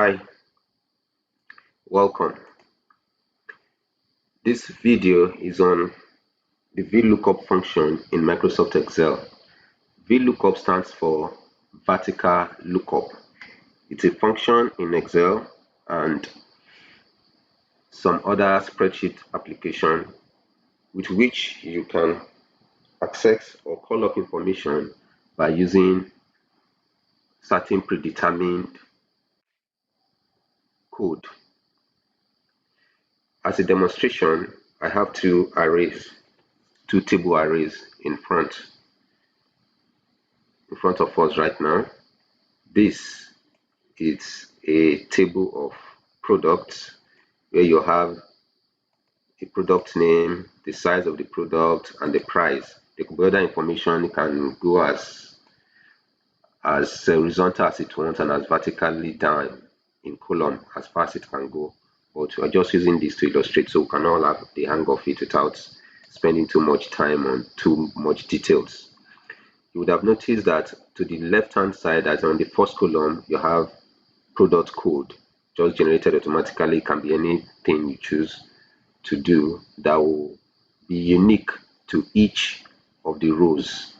Hi, welcome. This video is on the VLOOKUP function in Microsoft Excel. VLOOKUP stands for vertical lookup. It's a function in Excel and some other spreadsheet application with which you can access or call up information by using certain predetermined code. As a demonstration, I have two table arrays in front of us right now. This is a table of products where you have the product name, the size of the product, and the price. The other information can go as horizontal as it wants and as vertically down in column as far as it can go. But we're just using this to illustrate so we can all have the hang of it without spending too much time on too much details. You would have noticed that to the left hand side, as on the first column, you have product code just generated automatically. It can be anything you choose to do that will be unique to each of the rows.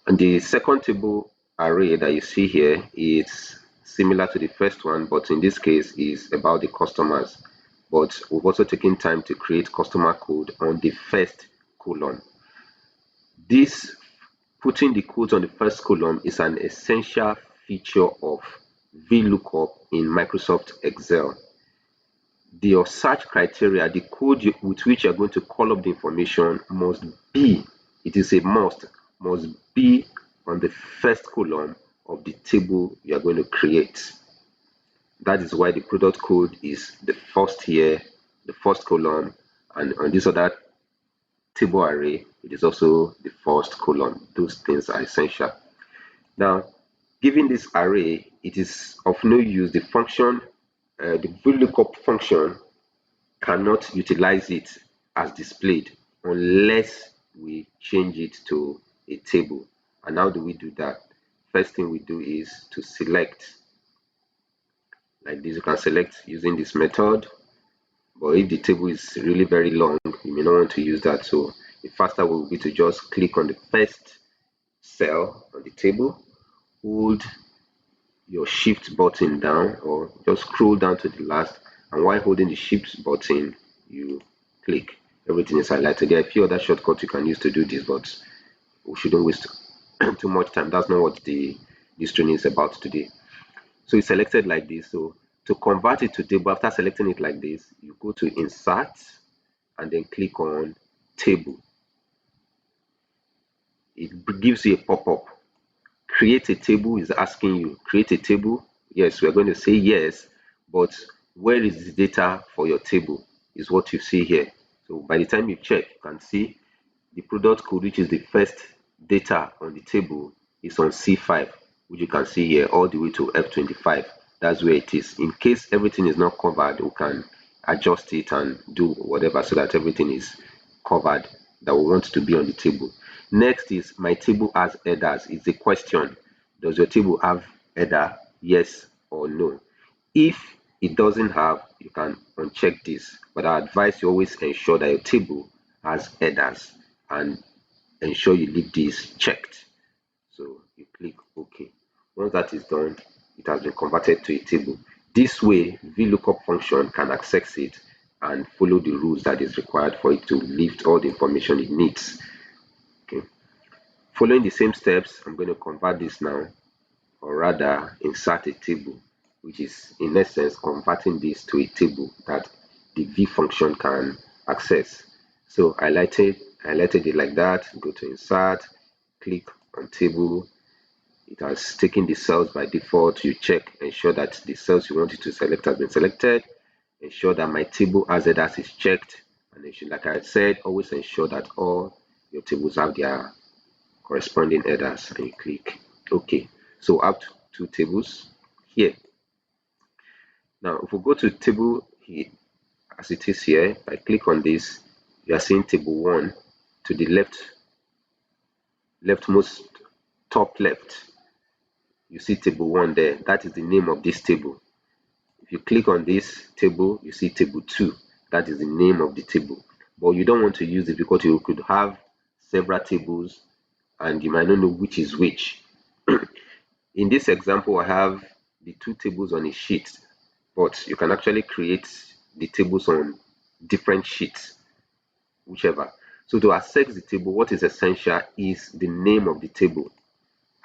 And the second table array that you see here is similar to the first one, but in this case is about the customers. But we've also taken time to create customer code on the first column. This putting the codes on the first column is an essential feature of VLOOKUP in Microsoft Excel. Your search criteria, the code with which you're going to call up the information must be, it is a must be on the first column of the table you are going to create. That is why the product code is the first here, the first column, and on this other table array, it is also the first column. Those things are essential. Now, given this array, it is of no use. The function, the VLOOKUP function, cannot utilize it as displayed unless we change it to a table. And how do we do that? First thing we do is to select like this. You can select using this method, but if the table is really very long, you may not want to use that. So the faster will be to just click on the first cell on the table, hold your shift button down or just scroll down to the last, and while holding the shift button you click. Everything is highlighted. There are a few other shortcuts you can use to do this, but we shouldn't waste too much time. That's not what this training is about today. So it's selected like this. So to convert it to table, after selecting it like this, you go to insert and then click on table. It gives you a pop-up. Create a table is asking you, create a table. Yes, we're going to say yes, but where is the data for your table is what you see here. So by the time you check, you can see the product code, which is the first data on the table, is on C5, which you can see here all the way to F25. That's where it is. In case everything is not covered, we can adjust it and do whatever so that everything is covered that we want to be on the table. Next is my table has headers. It's a question. Does your table have header? Yes or no. If it doesn't have, you can uncheck this, but I advise you always ensure that your table has headers and ensure you leave this checked. So you click OK. Once that is done, it has been converted to a table. This way, VLOOKUP function can access it and follow the rules that is required for it to lift all the information it needs. Okay. Following the same steps, I'm going to convert this now, or rather insert a table, which is in essence converting this to a table that the V function can access. So I highlighted it like that. Go to insert, click on table. It has taken the cells by default. You check, ensure that the cells you wanted to select has been selected. Ensure that my table as headers is checked, and like I said, always ensure that all your tables have their corresponding headers, and you click OK. So I have two tables here. Now if we go to table here as it is here, I click on this, you are seeing table 1 to the leftmost top left. You see table 1 there. That is the name of this table. If you click on this table, you see table 2. That is the name of the table. But you don't want to use it because you could have several tables and you might not know which is which. In this example, I have the two tables on a sheet, but you can actually create the tables on different sheets, whichever. So to access the table, what is essential is the name of the table.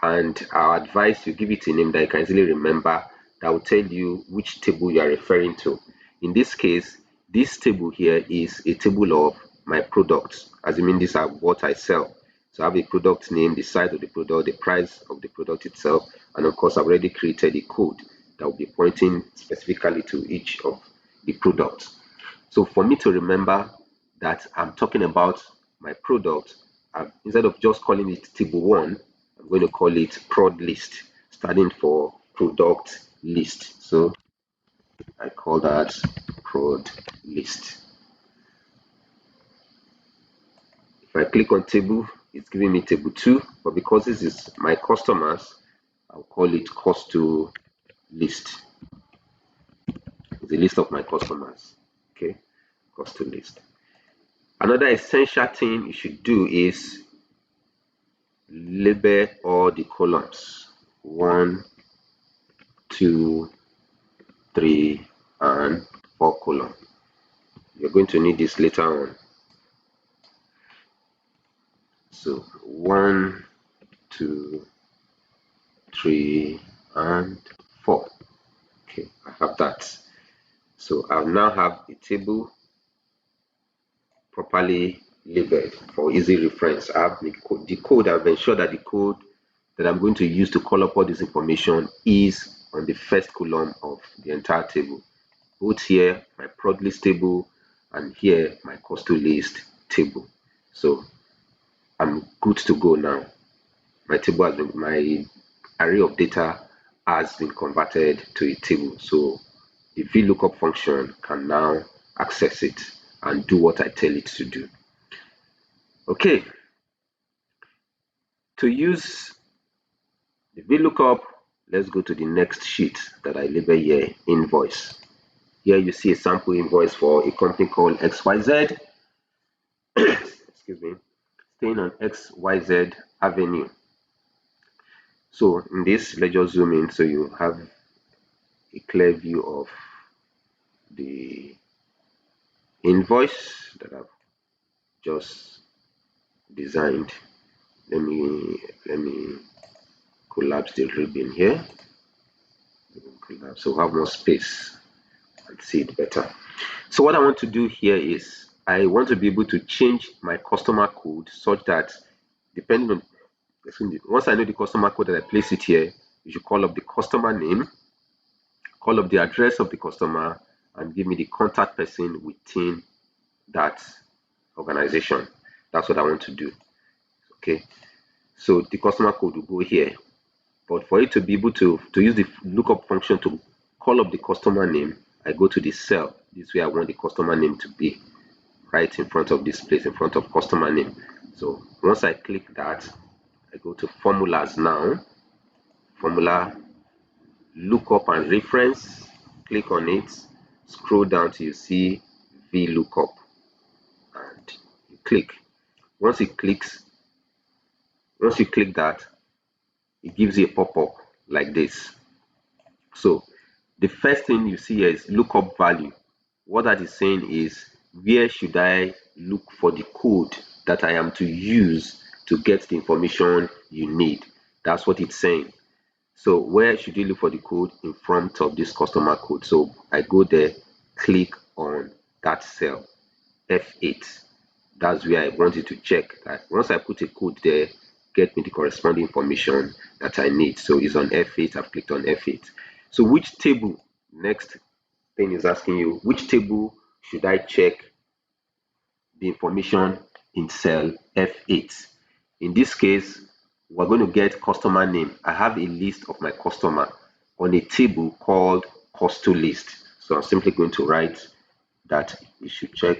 And our advice, you give it a name that you can easily remember, that will tell you which table you are referring to. In this case, this table here is a table of my products, assuming these are what I sell. So I have a product name, the size of the product, the price of the product itself, and of course I've already created a code that will be pointing specifically to each of the products. So for me to remember that I'm talking about my product, instead of just calling it table 1, I'm going to call it prod list, standing for product list. So I call that prod list. If I click on table, it's giving me table 2, but because this is my customers, I'll call it cost to list. It's a list of my customers. Okay, cost to list. Another essential thing you should do is label all the columns 1, 2, 3, and 4 column. You're going to need this later on. So 1, 2, 3, and 4. Okay, I have that. So I now have a table properly labeled for easy reference. I have the code. I've ensured that the code that I'm going to use to call up all this information is on the first column of the entire table. Both here, my prod list table, and here, my cost to list table. So I'm good to go now. My table has been, my array of data has been converted to a table. So the vlookup function can now access it and do what I tell it to do. Okay, to use the vlookup, let's go to the next sheet that I label here, invoice. Here you see a sample invoice for a company called XYZ. Excuse me, staying on XYZ Avenue. So in this, let's just zoom in so you have a clear view of the invoice that I've just designed. Let me collapse the ribbon here. So we have more space and see it better. So what I want to do here is I want to be able to change my customer code such that depending on, once I know the customer code that I place it here, you should call up the customer name, call up the address of the customer, and give me the contact person within that organization. That's what I want to do. Okay, so the customer code will go here, but for it to be able to use the lookup function to call up the customer name, I go to the cell. This way I want the customer name to be right in front of this place, in front of customer name. So once I click that, I go to formulas now, formula, lookup and reference, click on it, scroll down till you see vlookup, and you click. Once it clicks, once you click that, it gives you a pop-up like this. So the first thing you see here is lookup value. What that is saying is, where should I look for the code that I am to use to get the information you need? That's what it's saying. So where should you look for the code? In front of this customer code. So I go there, click on that cell, F8. That's where I want you to check that once I put a code there, get me the corresponding information that I need. So it's on F8. I've clicked on F8. So which table, next thing is asking you, which table should I check the information in cell F8? In this case, we're going to get customer name. I have a list of my customer on a table called cost to list. So I'm simply going to write that you should check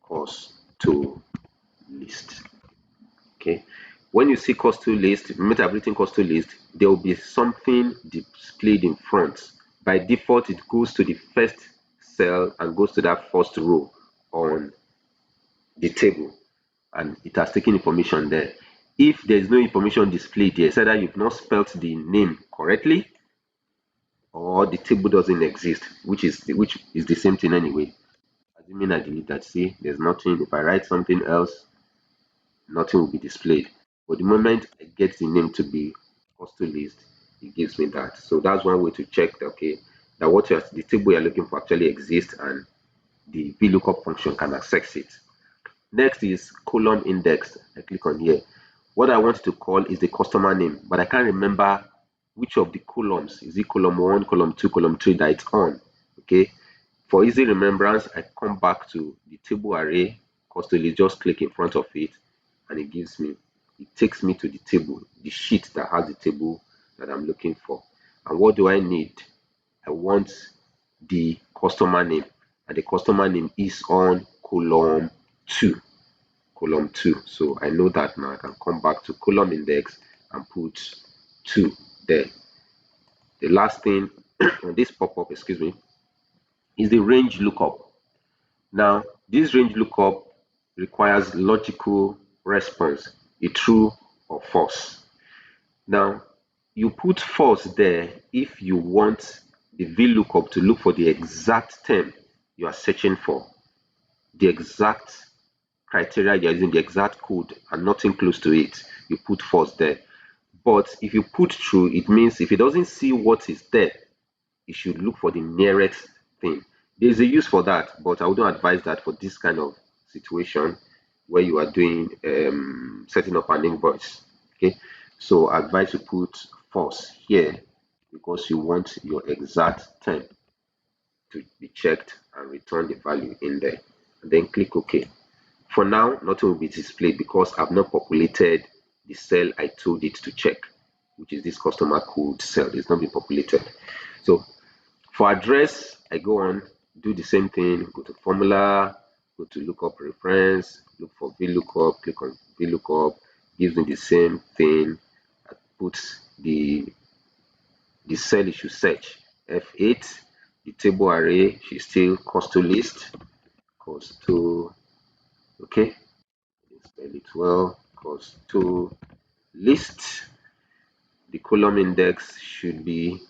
cost to list. Okay. When you see cost to list, remember I've written cost to list, there will be something displayed in front By default, it goes to the first cell and goes to that first row on the table, and it has taken information there. If there is no information displayed here, it's either you've not spelt the name correctly or the table doesn't exist, which is the same thing anyway. Assuming I delete that, see, there's nothing. If I write something else, nothing will be displayed. But the moment I get the name to be first to list, it gives me that. So that's one way to check that, okay, that the table you're looking for actually exists and the vlookup function can access it. Next is column index. I click on here. What I want to call is the customer name, but I can't remember which of the columns. Is it column 1, column 2, column 3 that it's on? Okay. For easy remembrance, I come back to the table array, constantly just click in front of it, and it takes me to the table, the sheet that has the table that I'm looking for. And what do I need? I want the customer name, and the customer name is on column 2. Column 2. So I know that now. I can come back to column index and put 2 there. The last thing on this pop-up, excuse me, is the range lookup. Now, this range lookup requires logical response, a true or false. Now, you put false there if you want the vlookup to look for the exact term you are searching for, the exact criteria you're using, the exact code, and nothing close to it. You put false there. But if you put true, it means if it doesn't see what is there, it should look for the nearest thing. There's a use for that, but I wouldn't advise that for this kind of situation where you are doing setting up an invoice. Okay, so I advise you put false here because you want your exact term to be checked and return the value in there. And then click OK. For now, nothing will be displayed because I've not populated the cell I told it to check, which is this customer code cell. It's not been populated. So for address, I go on, do the same thing, go to formula, go to lookup reference, look for vlookup, click on vlookup, gives me the same thing. I put the cell it should search, F8, the table array should still cost to list, cost to, okay, spell it well, cost to list. The column index should be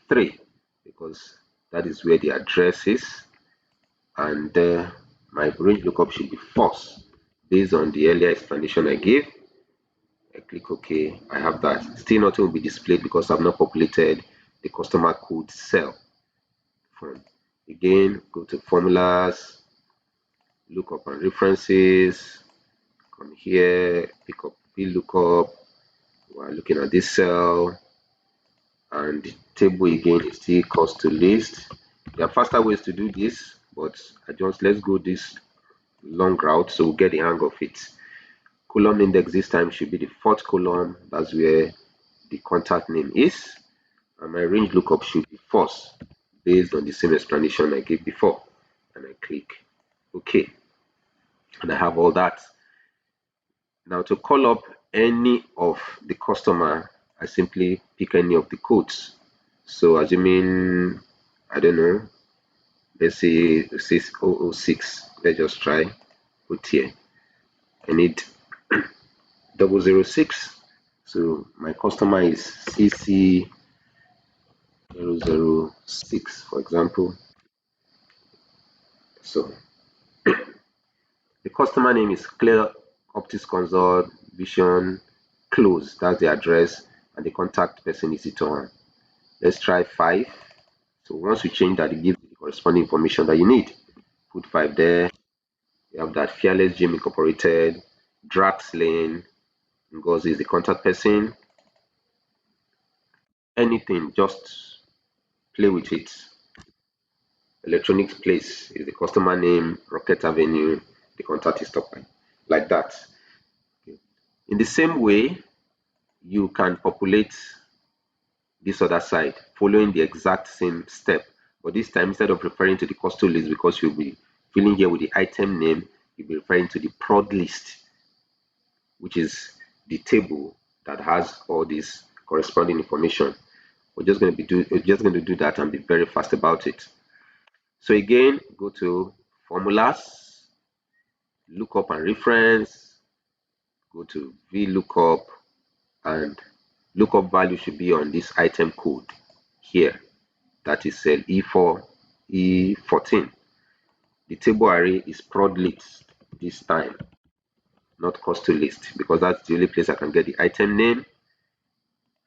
3 because that is where the address is, and my range lookup should be false based on the earlier explanation I gave. I click OK. I have that. Still nothing will be displayed because I've not populated the customer code cell. From again, go to formulas, lookup and references. Come here, pick up vlookup. We're looking at this cell, and the table again is still cost to list. There are faster ways to do this, but let's go this long route so we'll get the hang of it. Column index this time should be the 4th column. That's where the contact name is, and my range lookup should be false based on the same explanation I gave before. And I click OK, and I have all that. Now to call up any of the customer, I simply pick any of the codes. So assuming, I don't know, let's say 006, let's just try put here. I need 006. So my customer is CC006, for example. So the customer name is Clear Optics Consult Vision Close. That's the address, and the contact person is Itohan. Let's try 5. So once we change that, it gives the corresponding information that you need. Put 5 there. We have that Fearless Gym Incorporated, Drax Lane, Ngozi is the contact person. Anything, just play with it. Electronics Place is the customer name, Rocket Avenue, the contact is top line, like that. Okay. In the same way, you can populate this other side following the exact same step, but this time instead of referring to the custom list, because you'll be filling here with the item name, you'll be referring to the prod list, which is the table that has all this corresponding information. we're just going to do that and be very fast about it. So again, go to formulas, lookup and reference, go to vlookup, and lookup value should be on this item code here. That is cell E4, E14. The table array is prod list this time, not cost to list, because that's the only place I can get the item name.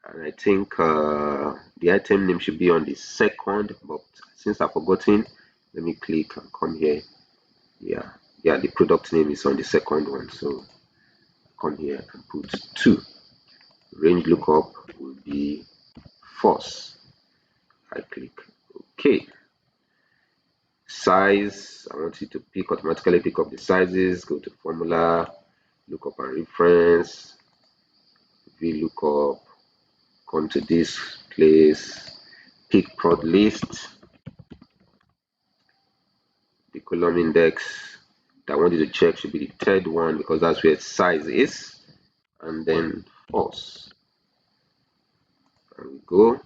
And I think the item name should be on the second, but since I've forgotten, let me click and come here. Yeah, the product name is on the second one, so come here and put 2. Range lookup will be false. I click OK. Size, I want you to automatically pick up the sizes. Go to formula, lookup and reference, vlookup, come to this place, pick prod list, the column index that I want you to check should be the third one because that's where size is, and then false. And we go.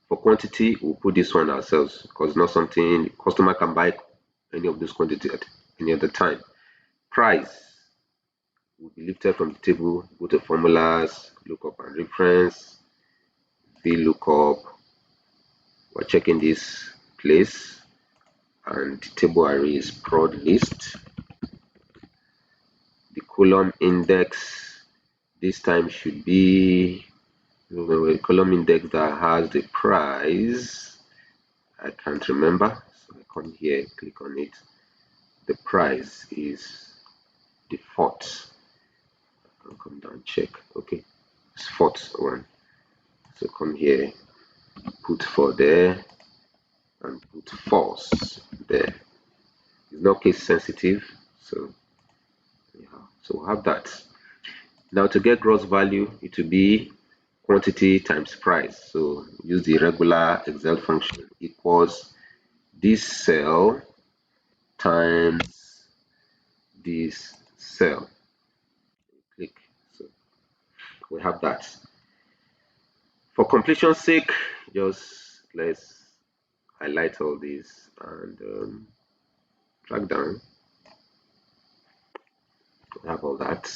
For quantity, we'll put this one ourselves because not something customer can buy any of this quantity at any other time. Price will be lifted from the table, go to formulas, lookup and reference, vlookup. We're checking this place, and the table array is prod list. The column index this time should be a column index that has the price. I can't remember, so I come here, click on it. The price is the fourth. I'll come down, check. Okay, it's fourth one. So come here, put 4 there, and put false there. It's not case sensitive, so yeah. So we'll have that. Now to get gross value, it will be quantity times price. So use the regular Excel function equals this cell times this cell. Click. So we have that. For completion's sake, just let's highlight all these and drag down. We have all that.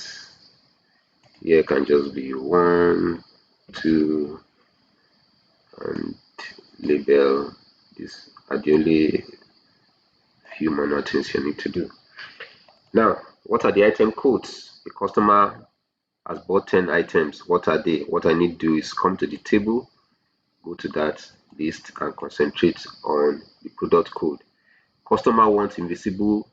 Here can just be 1, 2, and label. These are the only few manual things you need to do. Now, what are the item codes? The customer has bought 10 items. What are they? What I need to do is come to the table, go to that list and concentrate on the product code. Customer wants invincible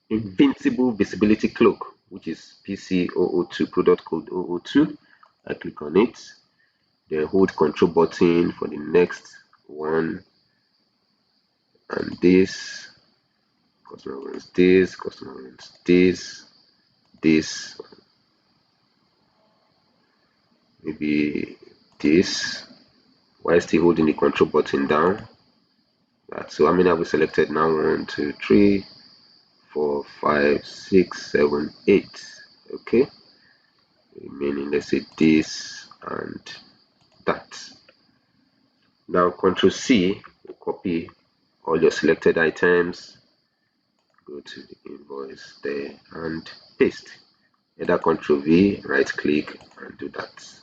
visibility cloak, which is PC002, product code 002. I click on it, then hold control button for the next one, and this customer wants this, customer wants this, maybe this, while still holding the control button down. So how many have we selected now? 1, 2, 3, 4, 5, 6, 7, 8. Okay, remaining, let's say this and that. Now Control C will copy all your selected items, go to the invoice there and paste. Either Control V, right click and do that.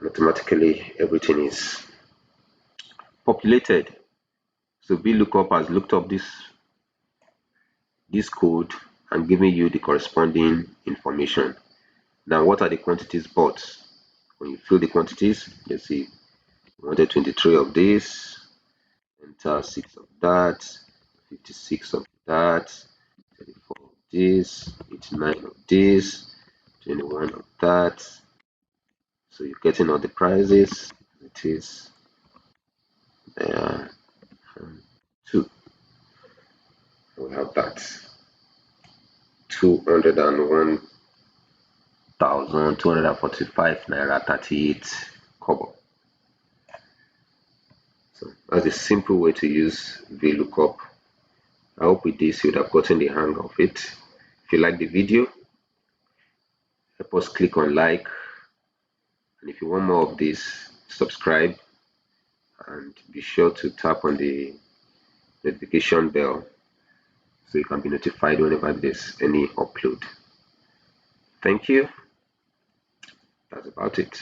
Automatically everything is populated. So vlookup has looked up this code and given you the corresponding information. Now what are the quantities bought? When you fill the quantities, let's see, 123 of this, enter 6 of that, 56 of that, 34 of this, 89 of this, 21 of that. So you're getting all the prices. It is there. 2. We have that. 201,245 naira 38 kobo. So that's a simple way to use VLOOKUP. I hope with this you would have gotten the hang of it. If you like the video, help us click on like, and if you want more of this, subscribe, and be sure to tap on the notification bell so you can be notified whenever there's any upload. Thank you. That's about it.